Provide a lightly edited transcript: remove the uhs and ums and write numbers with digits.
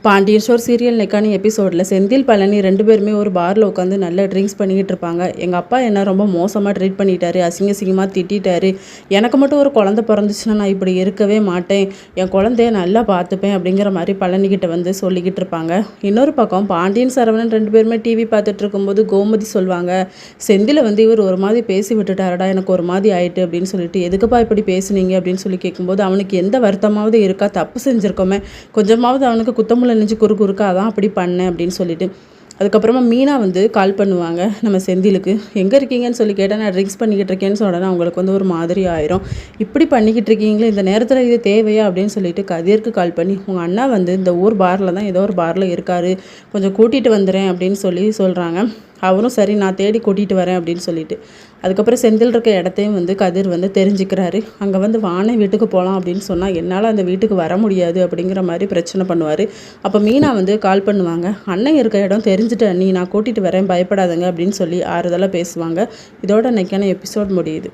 Pandian store serial நெக்கானி எபிசோடில் செந்தில் பழனி 2 பேருமே ஒரு பாரில் உட்காந்து நல்லா ட்ரிங்க்ஸ் பண்ணிக்கிட்டு இருப்பாங்க. எங்கள் அப்பா என்ன ரொம்ப மோசமாக ட்ரீட் பண்ணிட்டாரு, அசிங்கமாக திட்டாரு. எனக்கு மட்டும் ஒரு குழந்தை பிறந்துச்சுன்னா நான் இப்படி இருக்கவே மாட்டேன், என் குழந்தைய நல்லா பார்த்துப்பேன் அப்படிங்கிற மாதிரி பழனிக்கிட்ட வந்து சொல்லிக்கிட்டு இருப்பாங்க. இன்னொரு பக்கம் பாண்டியன் சரவணன் 2 பேருமே டிவி பார்த்துட்டு இருக்கும்போது கோமதி சொல்லுவாங்க, செந்தில் வந்து இவர் ஒரு மாதிரி பேசி விட்டுட்டாரடா, எனக்கு ஒரு மாதிரி ஆயிட்டு அப்படின்னு சொல்லிட்டு, எதுக்குப்பா இப்படி பேசுனீங்க அப்படின்னு சொல்லி கேட்கும்போது, அவனுக்கு எந்த வருத்தமாவது இருக்கா, தப்பு செஞ்சுருக்கோமே, கொஞ்சமாவது அவனுக்கு குத்தமுள்ள நெஞ்சு குறுக்கா அதான் அப்படி பண்ணேன் அப்படின்னு சொல்லிட்டு. அதுக்கப்புறமா மீனா வந்து கால் பண்ணுவாங்க நம்ம செந்திலுக்கு. எங்கே இருக்கீங்கன்னு சொல்லி கேட்டால் நான் ட்ரிங்க்ஸ் பண்ணிக்கிட்டு இருக்கேன்னு சொன்னேன். அவங்களுக்கு வந்து ஒரு மாதிரி ஆயிரும். இப்படி பண்ணிக்கிட்டு இருக்கீங்களே, இந்த நேரத்தில் இது தேவையா அப்படின்னு சொல்லிட்டு கதிருக்கு கால் பண்ணி, உங்கள் அண்ணா வந்து இந்த ஊர் பாரில் தான் ஏதோ ஒரு பாரில் இருக்காரு, கொஞ்சம் கூட்டிகிட்டு வந்துடுறேன் அப்படின்னு சொல்லி சொல்கிறாங்க. அவரும் சரி நான் தேடி கூட்டிகிட்டு வரேன் அப்படின்னு சொல்லிட்டு, அதுக்கப்புறம் செந்தில் இருக்க இடத்தையும் வந்து கதிர் வந்து தெரிஞ்சுக்கிறாரு. அங்கே வந்து வானே வீட்டுக்கு போகலாம் அப்படின்னு சொன்னால் என்னால் அந்த வீட்டுக்கு வர முடியாது அப்படிங்கிற மாதிரி பிரச்சனை பண்ணுவார். அப்போ மீனா வந்து கால் பண்ணுவாங்க, அண்ணன் இருக்க இடம் தெரிஞ்சுட்டு அண்ணி நான் கூட்டிகிட்டு வரேன் பயப்படாதங்க அப்படின்னு சொல்லி ஆறுதலாக பேசுவாங்க. இதோட இன்னைக்கான எபிசோட் முடியுது.